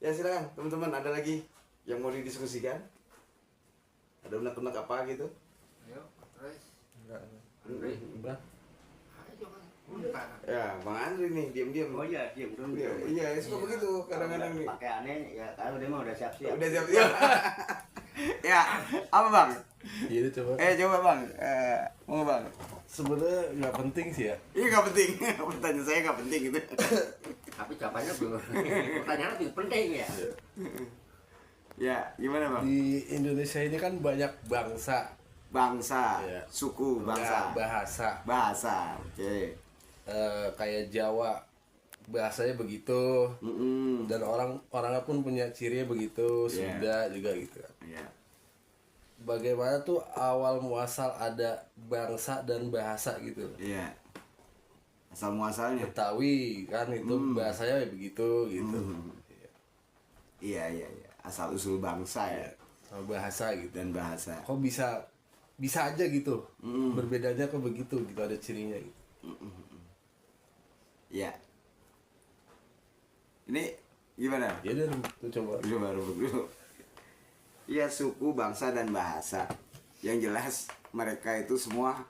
Ya silakan teman-teman, ada lagi yang mau didiskusikan? Ada unek-unek apa gitu? Ayo, terus. Enggak. Enggak. Ayo, Bang. Ya, Bang Andri nih diam-diam. Oh iya, diam dulu. Iya, suka begitu kadang-kadang nih. Pakaiannya ya kalau dia mah udah siap-siap. Udah siap-siap. Ya, apa Bang? Iya coba. Coba Bang. Mau Bang? Sebenarnya nggak penting sih ya. Ini nggak penting. Pertanyaan saya nggak penting gitu. Tapi jawabannya belum. Pertanyaan lebih penting ya. Ya, gimana Bang? Di Indonesia ini kan banyak bangsa, Bangsa, Iya. suku, bangsa, bahasa. bahasa. Oke. Kayak Jawa bahasanya begitu, Mm-mm. dan orangnya pun punya cirinya begitu. Iya. Sunda juga gitu. Iya. Bagaimana tuh awal muasal ada bangsa dan bahasa gitu? Iya. Asal muasalnya. Betawi kan itu bahasanya begitu gitu. Iya, iya, iya. Asal usul bangsa ya Sama bahasa gitu. dan bahasa. Kok bisa aja gitu. Berbedanya kok begitu gitu, ada cirinya gitu. Iya. Ini gimana? Ya udah tuh coba. Dulu. Iya, suku, bangsa dan bahasa. Yang jelas mereka itu semua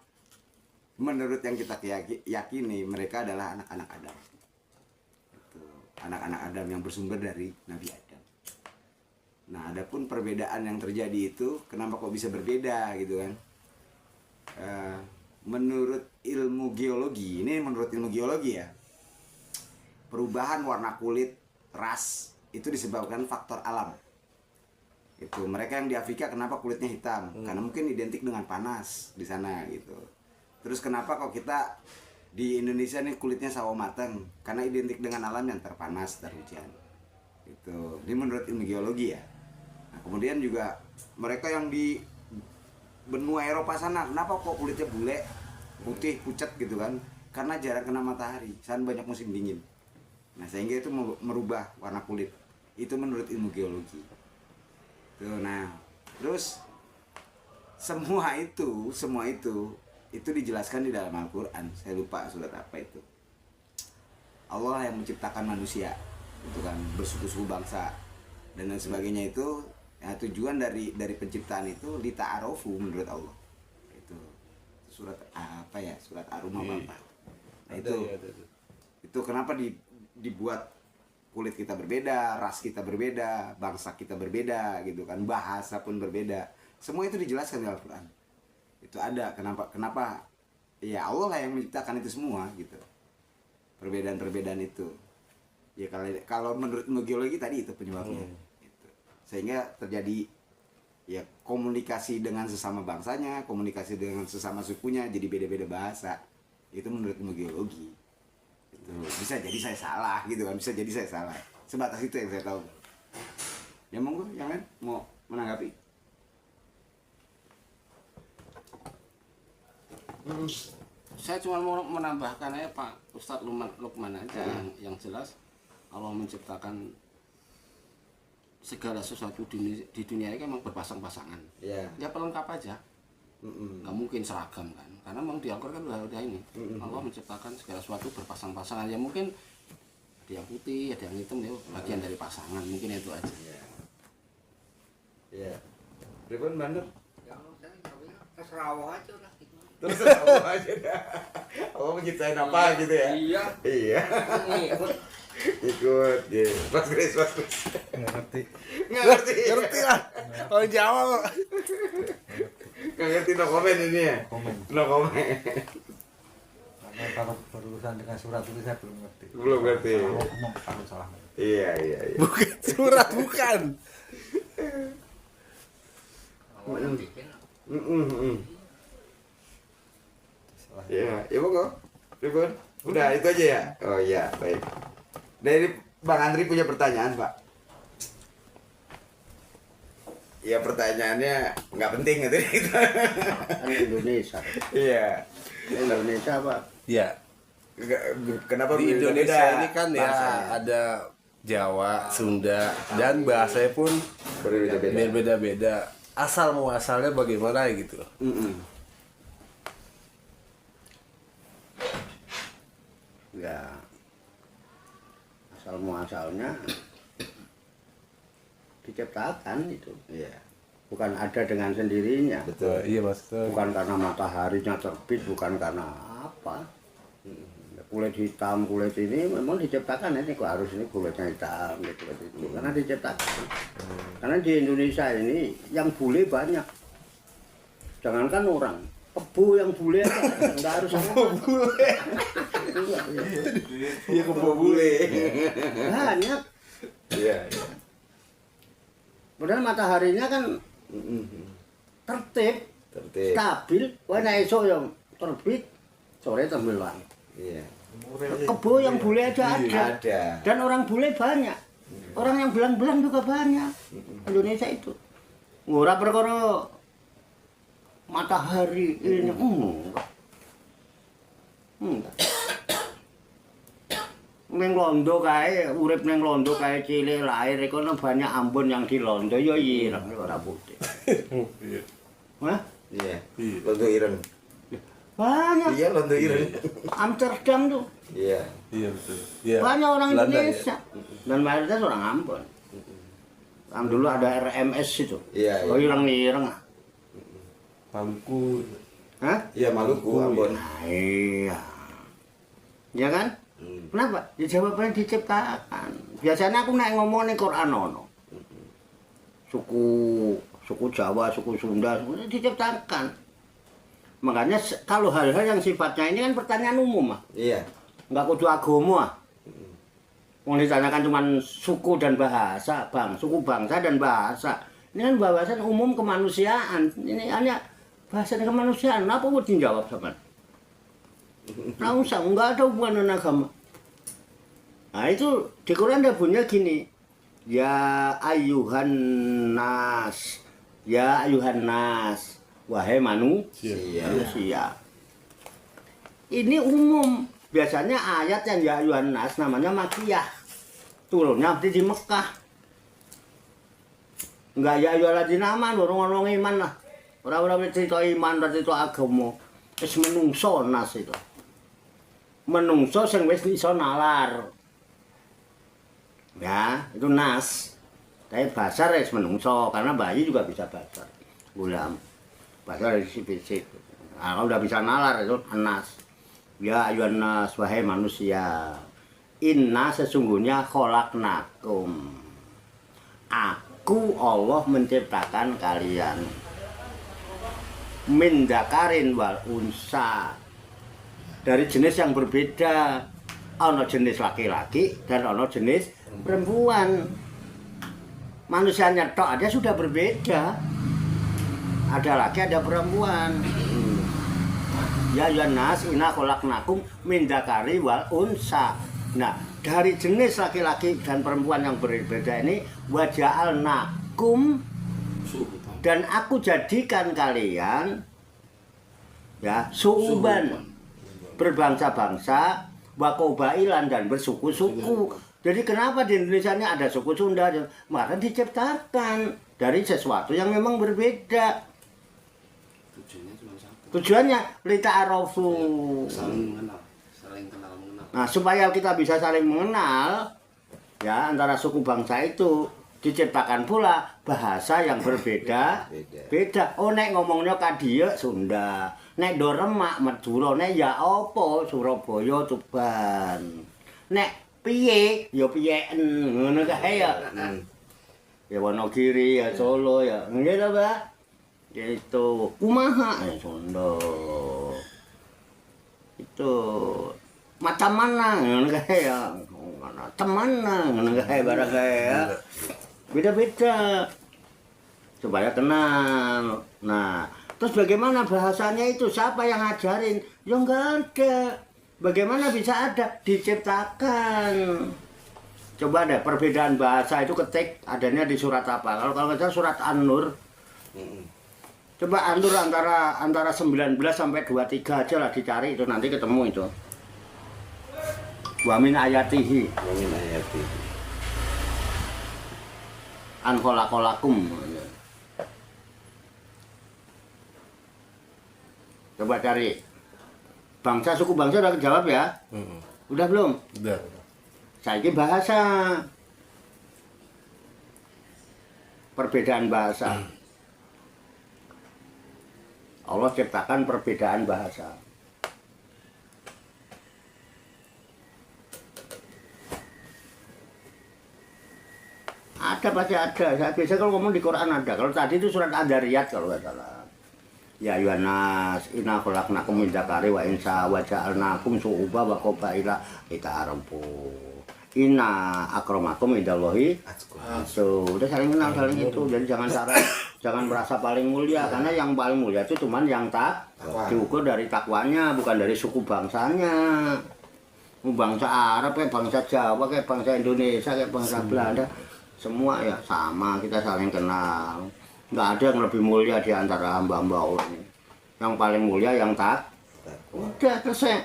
menurut yang kita yakini mereka adalah anak-anak Adam. Itu anak-anak Adam yang bersumber dari Nabi Adam. Nah, adapun perbedaan yang terjadi itu kenapa kok bisa berbeda gitu kan? Menurut ilmu geologi, ini menurut ilmu geologi ya, perubahan warna kulit, ras itu disebabkan faktor alam. Itu mereka yang di Afrika kenapa kulitnya hitam? Karena mungkin identik dengan panas di sana gitu. Terus kenapa kok kita di Indonesia nih kulitnya sawo mateng? Karena identik dengan alam yang terpanas, terhujan. Itu. Ini menurut ilmu geologi ya. Nah, kemudian juga mereka yang di benua Eropa sana, kenapa kok kulitnya bule, putih, pucat gitu kan? Karena jarang kena matahari, sana banyak musim dingin. Nah, sehingga itu merubah warna kulit. Itu menurut ilmu geologi. Tuh, nah, terus semua itu dijelaskan di dalam Al-Quran. Saya lupa surat apa itu. Allah yang menciptakan manusia, itu kan bersuku-suku bangsa dan lain sebagainya itu. Ya, tujuan dari penciptaan itu lita'arofu menurut Allah. Itu surat apa ya? Surat Ar-Rum apa? Nah, itu kenapa dibuat kulit kita berbeda, ras kita berbeda, bangsa kita berbeda gitu kan, bahasa pun berbeda. Semua itu dijelaskan di Al-Quran. Itu ada kenapa ya Allah lah yang menciptakan itu semua gitu. Perbedaan-perbedaan itu. Ya kalau menurut ilmu geologi tadi itu penyebabnya. Gitu. Sehingga terjadi ya komunikasi dengan sesama bangsanya, komunikasi dengan sesama sukunya jadi beda-beda bahasa. Itu menurut ilmu geologi. Itu bisa jadi saya salah gitu kan, bisa jadi saya salah. Sebatas itu yang saya tahu. Ya monggo yang lain mau menanggapi. Saya cuma mau menambahkan aja Pak Ustadz Lukman aja yang jelas Allah menciptakan segala sesuatu di dunia ini memang berpasang-pasangan. Iya. Ya pelengkap aja. Nggak mungkin seragam kan, karena memang di Al-Quran kan udah ini. Allah menciptakan segala sesuatu berpasang-pasangan. Ya mungkin ada yang putih, ada yang hitam, ya bagian dari pasangan. Mungkin itu aja. Iya. Ribon bener. Ya saya terserah Allah aja lah. Terus apa aja dah. Allah menciptain apa gitu ya? Iya. Iya. Ikut. Ya. Mas Chris. Nggak ngerti. Nggak ngerti. Ngerti lah. Kalau Jawa kok. Nggak ngerti, no comment ini ya? Komen. No comment. Karena kalau berurusan dengan surat itu saya belum ngerti. Belum ngerti. Kalau ngomong takut salah. Iya. Bukan surat, bukan. Allah yang bikin. Salah. Iya, ya monggo. Ribon. Udah itu aja ya? Oh iya, baik. Dari Bang Andri punya pertanyaan, Pak. Ya pertanyaannya nggak penting gitu. Kan Indonesia. Iya. Indonesia Pak. Ya, Kenapa di beda-beda Indonesia ini kan ya bahasanya? ada Jawa, Sunda, dan bahasanya pun Berbeda-beda. berbeda-beda. Asal muasalnya bagaimana gitu. Ya asal muasalnya diciptakan itu. Iya. Bukan ada dengan sendirinya. Betul. Iya Mas. Bukan karena mataharinya terbit, bukan karena apa. Kulit hitam, kulit ini memang diciptakan ini kok harus ini kulitnya hitam, kulit itu karena diciptakan. Karena di Indonesia ini yang bule banyak. Jangankan orang, kebo yang bule aja nggak harus bule. Iya kebo bule. Banyak. Iya. Padahal mataharinya kan tertib, Tertib. stabil. Wah, nah esok yang terbit, sore tenggelam. Iya. Kebo yang bule aja ada. Ada. Dan orang bule banyak. Orang yang belang-belang juga banyak. Indonesia itu. Ora perkara matahari ini enggak. Enggak. Neng Londo kae, urip neng Londo kae cilik lahir iku banyak Ambon yang di Londo ya ireng ora putih. Hah? Iya. Londo ireng. Banyak. Iya, Londo ireng. Amsterdam tuh. Iya. Iya betul. Iya. Banyak orang Belanda, Indonesia. Dan mayoritas orang Ambon. Yang dulu ada RMS itu. Iya, Oh, iya. ireng-ireng. Maluku. Hah? Iya, Maluku, Ambon. Nah, iya. Ya kan? Kenapa? Ya jawabannya diciptakan. Biasanya aku naik ngomong nih Quran ono. Suku Jawa, suku Sunda, semuanya diciptakan. Makanya kalau hal-hal yang sifatnya ini kan pertanyaan umum ah. Iya. Enggak kudu agama ah. Mau ditanyakan cuma suku dan bahasa, suku bangsa dan bahasa. Ini kan bahasan umum kemanusiaan. Ini hanya bahasa kemanusiaan. Apa mau dijawab sama? Nggak usah, enggak ada hubungan dengan agama. Nah itu di Quran ada bunyinya gini. Ya ayuhan nas. Ya ayuhan nas. Wahai manusia. Ini umum. Biasanya ayat yang ya ayuhan nas namanya makiyah. Turunnya di Mekah. Enggak ya ayuhan ladina aman, orang-orang iman lah. Orang-orang cerita iman, cerita agama. Wis menungso nas itu. Menungso sing wis iso nalar. Ya, itu nas. Tapi basar wis menungso karena bayi juga bisa basar. Gulam. Basar dari fisik. Nah, kalau udah bisa nalar itu nas. Ya ayuhan nas wahai manusia. Inna sesungguhnya khalaqnakum. Aku Allah menciptakan kalian. Min dzakarin wal unsa. Dari jenis yang berbeda. Ono jenis laki-laki dan ono jenis perempuan. Manusianya tok aja sudah berbeda. Ada laki, ada perempuan. Ya nas inna khalaqnakum min dzakari wal unsa. Nah, dari jenis laki-laki dan perempuan yang berbeda ini waja'alnakum dan aku jadikan kalian ya suuban berbangsa-bangsa wakobailan dan bersuku-suku. Jadi kenapa di Indonesia ini ada suku Sunda? Maka diciptakan dari sesuatu yang memang berbeda. Tujuannya cuma satu. Tujuannya lita'arofu. Saling mengenal, saling kenal mengenal. Nah, supaya kita bisa saling mengenal ya antara suku bangsa itu diciptakan pula bahasa yang berbeda. Beda. Oh nek ngomongnya Kadieu Sunda, nek Doremak Madura, nek ya apa Surabaya Tuban. Nek piye ya piyeken ngono kae ya. Ya Wonogiri ya Solo ya. Nggih ta, Pak? Gitu. Kumaha Sunda. Itu macam mana ngono kae ya. Temana ngono kae barang kae ya. Beda-beda. Supaya kenal. Nah, terus bagaimana bahasanya itu? Siapa yang ngajarin? Ya enggak ada. Bagaimana bisa ada? Diciptakan. Coba deh perbedaan bahasa itu ketik adanya di surat apa? Kalau kita surat An-Nur. Coba An-Nur antara 19 sampai 23 aja lah dicari itu nanti ketemu itu. Wa min ayatihi. Wa min ayatihi. An khalaqalakum. Coba cari. Bangsa suku bangsa udah kejawab ya? Udah belum? Udah. Saiki bahasa. perbedaan bahasa. Allah ciptakan perbedaan bahasa. Ada pasti ada. Saya biasa kalau ngomong di Quran ada. Kalau tadi itu surat Ad-Dariyat kalau nggak salah. Ya Yuhanas, inna khalaqnakum min dzakari wa unsa wa ja'alnakum syu'uban wa qabaila lita'arafu. Inna akramakum indallahi atqakum. Udah saling kenal saling itu. Jadi jangan merasa paling mulia karena yang paling mulia itu cuman yang diukur dari takwanya, bukan dari suku bangsanya. Bangsa Arab kayak bangsa Jawa kayak bangsa Indonesia kayak bangsa Belanda semua ya sama, kita saling kenal. Nggak ada yang lebih mulia di antara hamba-hamba Allah ini. Yang paling mulia yang udah selesai.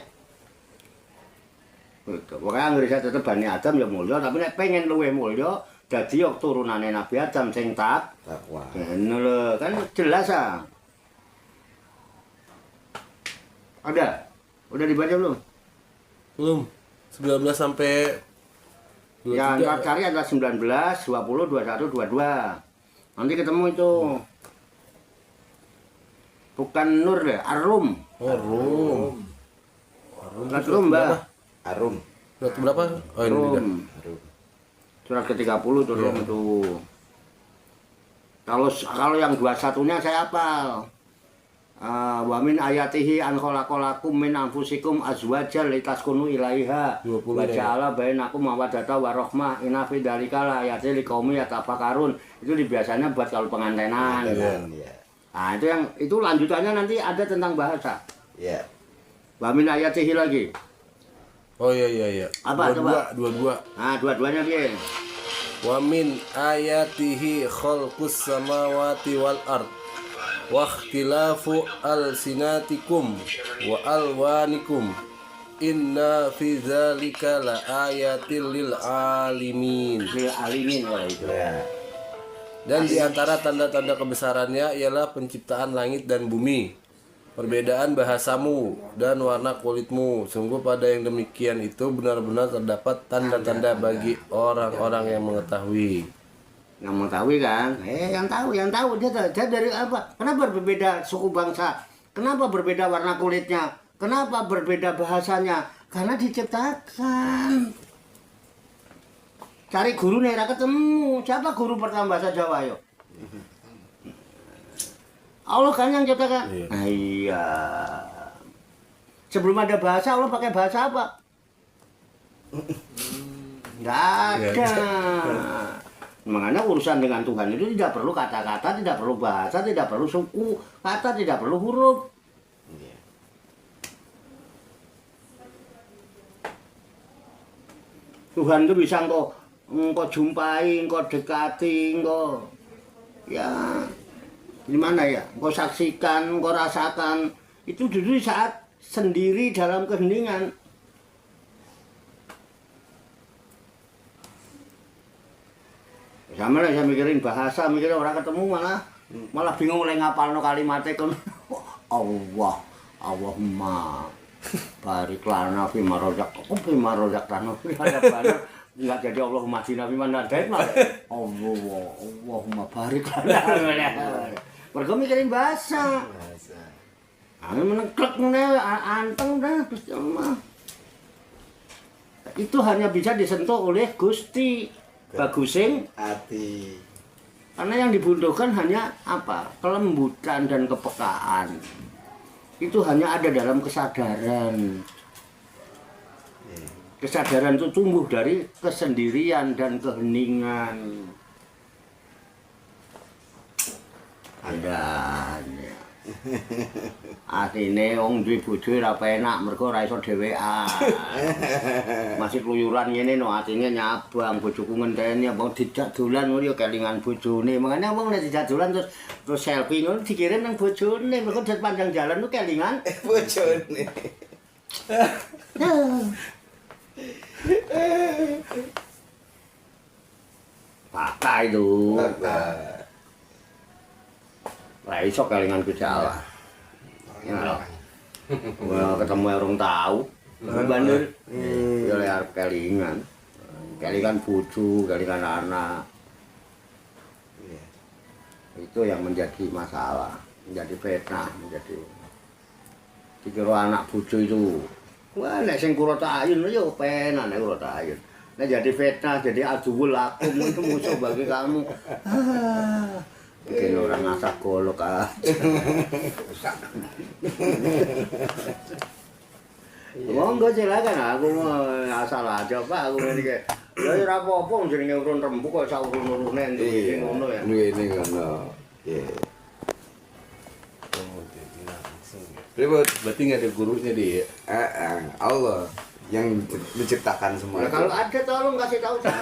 Gitu. Makanya Indonesia tetap Bani Adam ya mulia, tapi nek pengen luwih mulia, jadi yok turunane Nabi Adam sing takwa. Ngono lho, kan jelas ah. Ada? Udah dibaca belum? Belum. 19 sampai 23. Ya, ntar cari adalah 19, 20, 21, 22. Nanti ketemu itu. Bukan Nur deh, Ar-Rum. Oh, Rum. Rum, Mbak. Arum. Surat berapa? Oh, ini udah. Rum. Surat ke-30 itu Rum itu. Kalau yang 21-nya saya hafal. Wa min ayatihi an khalaqalakum min anfusikum azwajan litaskunu ilaiha wa ja'ala bainakum mawaddata wa rahmah inna fi dzalika laayatin liqaumin yatafakkarun. Itu biasanya buat kalau pengantenan. Ya. Nah, itu lanjutannya nanti ada tentang bahasa. Ya. Wa min ayatihi lagi. Oh iya. Apa, coba? 22. Nah, dua-duanya piye? Wa min ayatihi khalqus samawati wal ard wa ikhtilafu alsinatikum wa alwanikum inna fi dzalika laayatil lil alimin. Lil alimin ya itu. Ya. Dan di antara tanda-tanda kebesarannya ialah penciptaan langit dan bumi, perbedaan bahasamu dan warna kulitmu. Sungguh pada yang demikian itu benar-benar terdapat tanda-tanda bagi orang-orang yang mengetahui. Yang mengetahui kan? Yang tahu dia dari apa? Kenapa berbeda suku bangsa? Kenapa berbeda warna kulitnya? Kenapa berbeda bahasanya? Karena diciptakan. Cari guru nih, ketemu. Siapa guru pertama bahasa Jawa yuk? Allah kan yang ciptakan. Iya. Sebelum ada bahasa, Allah pakai bahasa apa? Nggak ada. Makanya urusan dengan Tuhan itu tidak perlu kata-kata, tidak perlu bahasa, tidak perlu suku kata, tidak perlu huruf. Tuhan itu bisa engkau jumpai, engkau dekati, engkau ya gimana ya, engkau saksikan, engkau rasakan. Itu dulu saat sendiri dalam keheningan. Sama lah saya mikirin bahasa, mikirin orang ketemu malah bingung oleh ngapalno kalimatnya kan. Allahumma barik lana fi marojak, bima rojak tanah. Enggak jadi Allahumma dina fi manadait mah. Allahumma barik lana. Mergo mikirin bahasa. Meneklek anteng dah Gusti Allah. Itu hanya bisa disentuh oleh Gusti. Bagusing hati. Karena yang dibutuhkan hanya apa? Kelembutan dan kepekaan. Itu hanya ada dalam kesadaran. Kesadaran itu tumbuh dari kesendirian dan keheningan. Ada. Asline wong duwe bojo ora penak mergo ora iso dhewean. Masih keluyuran ngene no atine nyabang bojoku ngenteni apa dijak dolan ngono ya kelingan bojone. Makane wong nek dijak dolan terus selfie ngono dikirim nang bojone mergo det panjang jalan tuh kelingan Bojone. Fakta itu. Ora iso kelingan Gusti Allah. Wah, ketemu orang tahu. Bandel. Ya le arep kelingan. Kelingan bojo, kelingan anak. Itu yang menjadi masalah, menjadi fitnah, menjadi dikira anak bojo itu. Wah, nek sing kula ayun yo penak nek kula ayun. Nek jadi fitnah, jadi aduul lakum itu musuh bagi kamu. Mungkin orang asal golok aja. Monggo silakan, aku mau asal aja Pak, aku ini kayak ya ora apa-apa jenenge urun rembug kok sak urun-urune ndek ngono ya. Ini ngono. Iya. Ribet, berarti nggak ada gurunya dia. Allah yang menciptakan semua. Nah, kalau ada tolong kasih tahu saya.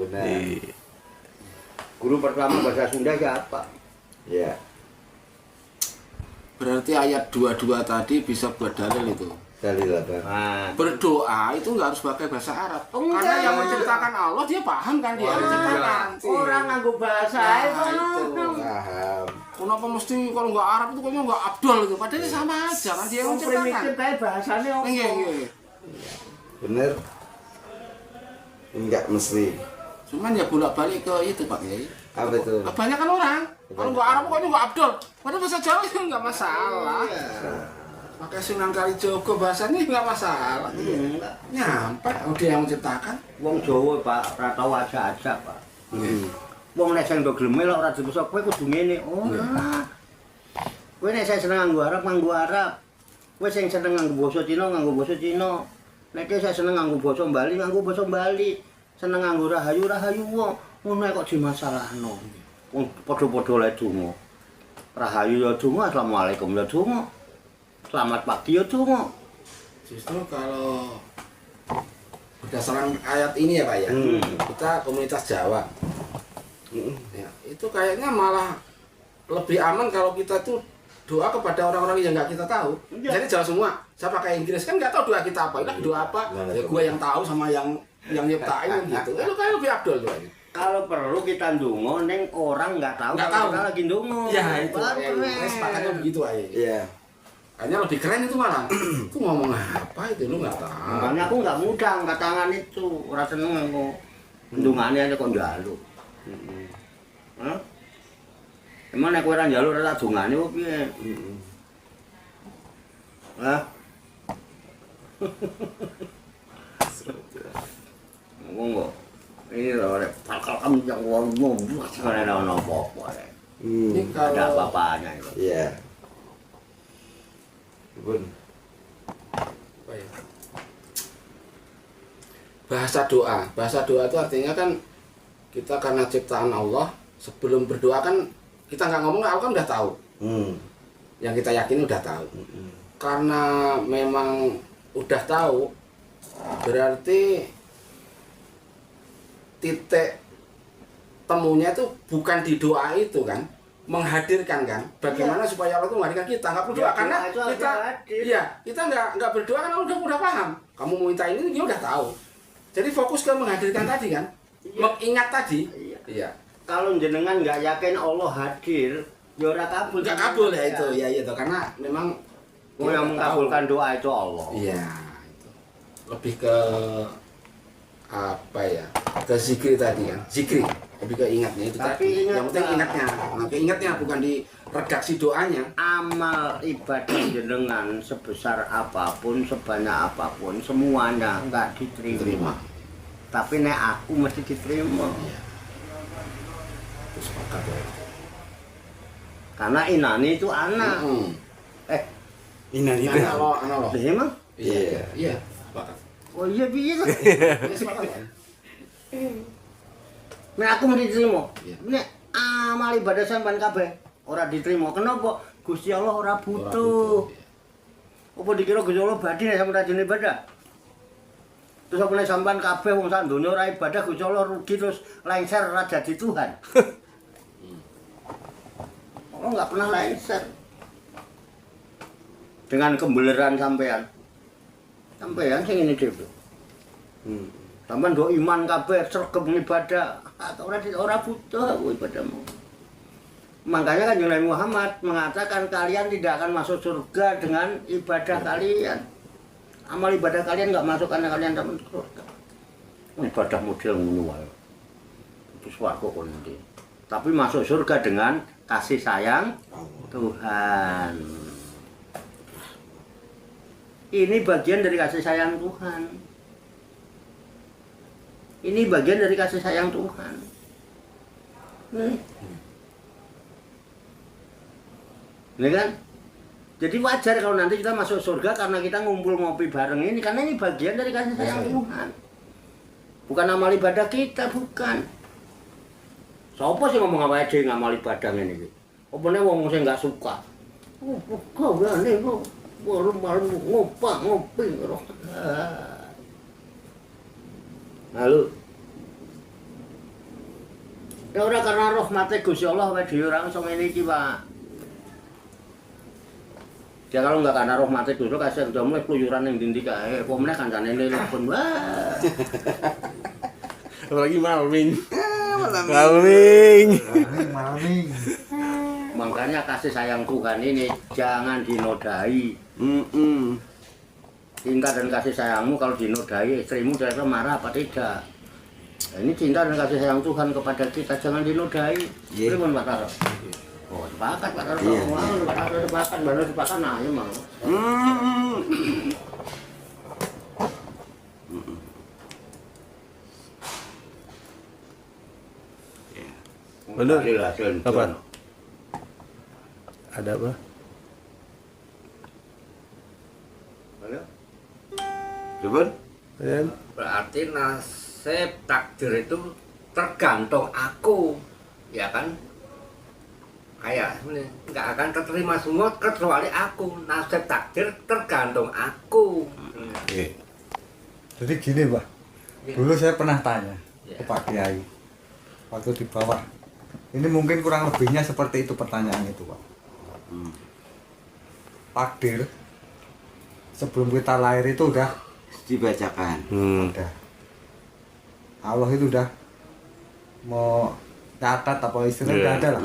Benar. Guru pertama bahasa Sunda siapa? Ya. Berarti ayat 22 tadi bisa buat dalil itu. Dalil apa? Nah, Berdoa itu nggak harus pakai bahasa Arab. Enggak. Karena yang menciptakan Allah dia paham kan dia yang menciptakan. orang nganggo bahasa itu. Paham. Kenapa mesti kalau nggak Arab itu kayaknya nggak Abdul gitu. Padahal ini sama aja kan dia yang Yang menciptakan. primitif kayak bahasanya apa? Iya, iya. Bener. Enggak mesti. Cuman ya bolak-balik ke itu Pak Kiai. Apa itu? Kebanyakan orang kalau nggak Arab pokoknya nggak Abdul. Padahal bahasa Jawa itu nggak masalah. Pakai Sunan Kalijogo bahasanya nggak masalah. Enggak. Nyampe, oh dia yang menciptakan. Wong Jawa Pak, ora tau aja-aja Pak. Wong nek sing do gleme lho ora dibasa kowe kudu ngene. Oh. Kowe nek sing seneng nganggo Arab. Kowe sing seneng nganggo basa Cina, nganggo basa Cina. Nek saya seneng nganggo basa Bali, nganggo basa Bali. Seneng nganggo rahayu wong. Ngono kok dimasalahno. Wong padha-padha le donga. Rahayu ya donga, asalamualaikum ya donga. Selamat pagi ya donga. Justru kalau berdasarkan ayat ini ya Pak ya, kita komunitas Jawa, ya, itu kayaknya malah lebih aman kalau kita tuh doa kepada orang-orang yang nggak kita tahu. Iya. Jadi Jawa semua, saya pakai Inggris kan nggak tahu doa kita apa, ini doa apa, ya gue yang tahu sama yang nyiptain gitu. Itu kayak lebih abdul doa ini. Kalau perlu kita ndonga ning orang nggak tahu Nggak kalau tahu. kita lagi ndonga. Ya itu, Keren. sepakatnya begitu aja. Iya. Kayaknya lebih keren itu malah. Itu ngomong apa itu lu nggak tahu. Makanya aku nggak mudah angkat tangan itu, ora seneng aku. Ndungane aja kok njaluk. Hah? Emang nek kowe ora njaluk ora tak dungane kok piye? Hah? Ngomong ini loh, bakal kamu yang ngomong, bukan ada apa-apa. Ini Ada kalau apa-apanya itu. Iya. Bun. apa ya? Bahasa doa itu artinya kan kita karena ciptaan Allah, sebelum berdoa kan kita nggak ngomong, Allah kan udah tahu. Yang kita yakini udah tahu. Karena memang udah tahu, berarti titik temunya itu bukan di doa itu kan, menghadirkan kan, bagaimana supaya Allah itu menghadirkan kita, nggak berdoa Iya, karena doa itu harus kita, hadir. iya kita nggak berdoa kan Allah udah paham, kamu mau minta ini dia udah tahu, jadi fokus ke menghadirkan tadi kan, Iya. mengingat tadi, Iya. iya, Kalau jenengan nggak yakin Allah hadir, ya ora kabul. nggak kabul ya itu, ya itu karena memang Oh, yang mengabulkan doa itu Allah. iya, itu lebih ke apa ya, ke zikir tadi kan, zikri lebih ke ingatnya itu Tapi tadi, ingat, yang penting Pak. ingatnya, nah, ingatnya bukan di redaksi doanya. Amal ibadah jenengan sebesar apapun, sebanyak apapun, semuanya nggak diterima. Tapi nek aku mesti diterima. Itu sepakat ya. Karena inani itu anak. Ini Analog. Emang? Iya. Iya, sepakat. Oh iya piye to? Iya, sepakat kan? Nek aku mesti diterima. Iya. Nek amal ibadah sampean kabeh ora diterima. Kenapa? Gusti Allah ora butuh. Apa dikira Gusti Allah badhe nek sampean rajin ibadah? Terus apa nek sampean kabeh wong sak donya ora ibadah Gusti Allah rugi terus lengser ora jadi Tuhan. Allah nggak pernah lengser. Dengan kembeleran sampean. Sampean sing ngene dhewe. Sampean do iman kabeh sregep ibadah. Ora butuh aku ibadahmu. Makanya kan Nabi Muhammad mengatakan kalian tidak akan masuk surga dengan ibadah kalian. Amal ibadah kalian nggak masuk karena kalian tidak masuk surga. Ibadah model ngono wae. Itu swarga kon ndi. tapi masuk surga dengan kasih sayang Tuhan. Ini bagian dari kasih sayang Tuhan. Ini bagian dari kasih sayang Tuhan. Ini kan? Jadi wajar kalau nanti kita masuk surga karena kita ngumpul ngopi bareng ini, karena ini bagian dari kasih sayang Tuhan. Bukan amal ibadah kita, bukan. Siapa sih ngomong apa aja ngamal ibadah ini? Opone wong sing enggak suka. Oh, kok ngene kok malam ngopi. Lalu ya ora karena rahmate Gusti Allah wae dhewe ora iso ngene iki, Pak. Ya kalau nggak karena rahmati dulu kasih udah mulai keluyuran yang dindi kae, pomene kancane nelpon wah. Apalagi malming. Malming. Malming. Makanya kasih sayang Tuhan ini jangan dinodai. Cinta dan kasih sayangmu kalau dinodai istrimu kira-kira marah apa tidak? Nah, ini cinta dan kasih sayang Tuhan kepada kita jangan dinodai. Pripun Pak Karo? Oh, sepakat Pak Karo. Mau Pak Karo sepakat, baru sepakat nah ya mau. Bener. Apa? Apa? Ada apa? Coba. Ya. Berarti nasib takdir itu tergantung aku, ya kan? Kayak nggak akan terterima semua kecuali aku. Nasib takdir tergantung aku. Jadi gini Pak, dulu saya pernah tanya ke Pak Kiai waktu di bawah. Ini mungkin kurang lebihnya seperti itu pertanyaan itu Pak. Takdir sebelum kita lahir itu udah Dibacakan. udah. Allah itu udah mau catat apa istilahnya udah ada lah.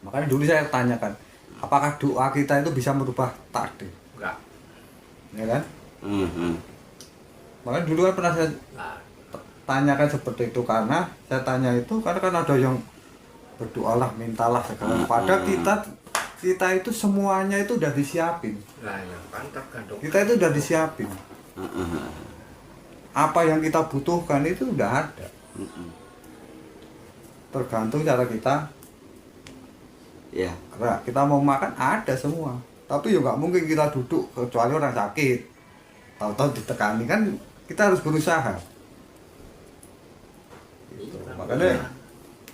Makanya dulu saya tanyakan, apakah doa kita itu bisa merubah takdir? Enggak. Ya kan? Makanya dulu kan pernah saya tanyakan seperti itu karena saya tanya itu karena kan ada yang berdoalah, mintalah segala. Padahal kita itu semuanya itu udah disiapin. Nah, ya kan tergantung. Kita itu udah disiapin. Apa yang kita butuhkan itu udah ada. Tergantung cara kita Ya. gerak. Kita mau makan ada semua. Tapi ya nggak mungkin kita duduk kecuali orang sakit. Tahu-tahu ditekani kan kita harus berusaha. Gitu. Makanya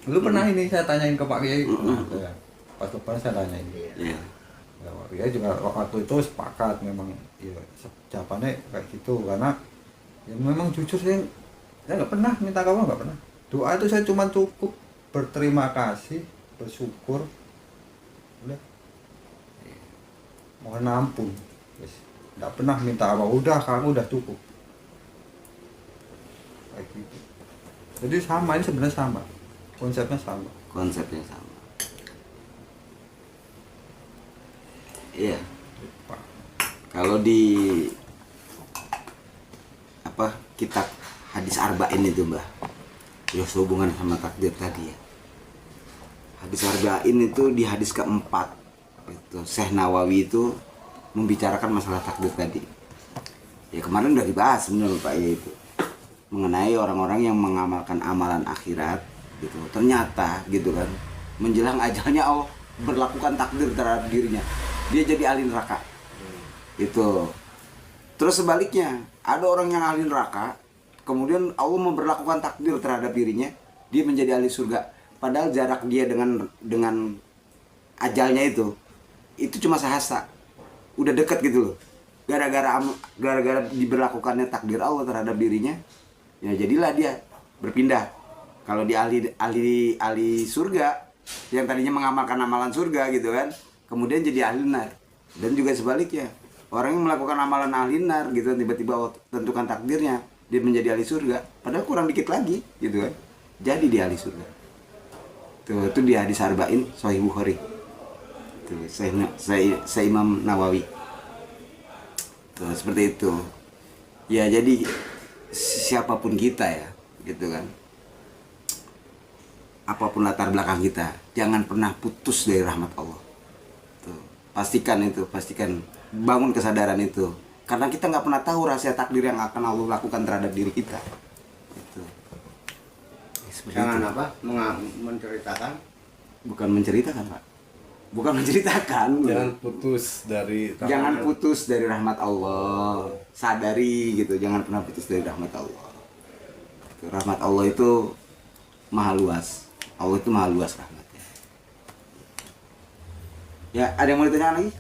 dulu pernah ini saya tanyain ke Pak Kiai. Ya, pas depan saya tanyain. Ya. Ya, Pak Kiai juga waktu itu sepakat memang ya jawabannya kayak gitu karena ya memang jujur saya nggak pernah minta kamu nggak pernah. Doa itu saya cuma cukup berterima kasih, bersyukur, udah mohon ampun, nggak pernah minta apa, udah kamu udah cukup kayak gitu. Jadi sama, ini sebenarnya sama, konsepnya sama. Konsepnya sama. Iya. Kalau di apa kitab hadis arba'in itu Mbah, ya sehubungan sama takdir tadi ya. Hadis arba'in itu di hadis keempat itu Syekh Nawawi itu membicarakan masalah takdir tadi. Ya kemarin udah dibahas sebenarnya Pak ya itu mengenai orang-orang yang mengamalkan amalan akhirat gitu. Ternyata gitu kan menjelang ajalnya Allah berlakukan takdir terhadap dirinya. Dia jadi ahli neraka. Itu. Terus sebaliknya, ada orang yang ahli neraka, kemudian Allah memberlakukan takdir terhadap dirinya, dia menjadi ahli surga. Padahal jarak dia dengan ajalnya itu cuma sehasta. Udah deket gitu loh. Gara-gara diberlakukannya takdir Allah terhadap dirinya, ya jadilah dia berpindah. Kalau dia ahli surga, yang tadinya mengamalkan amalan surga gitu kan, kemudian jadi ahli nar. Dan juga sebaliknya, orang yang melakukan amalan ahli nar gitu tiba-tiba Allah tentukan takdirnya dia menjadi ahli surga, padahal kurang dikit lagi gitu kan, jadi dia ahli surga. Tuh, itu di hadis arba'in Sahih Bukhari. Tuh, saya Imam Nawawi. Tuh, seperti itu. Ya jadi siapapun kita ya, gitu kan. apapun latar belakang kita, jangan pernah putus dari rahmat Allah. Tuh, pastikan bangun kesadaran itu, karena kita nggak pernah tahu rahasia takdir yang akan Allah lakukan terhadap diri kita. Itu. Seperti Jangan itu. apa? Menceritakan. Bukan menceritakan, Pak. Bukan menceritakan. Jangan putus dari rahmat Allah. Sadari gitu, jangan pernah putus dari rahmat Allah. Rahmat Allah itu maha luas. Allah itu maha luas rahmatnya. Ya, ada yang mau ditanyakan lagi?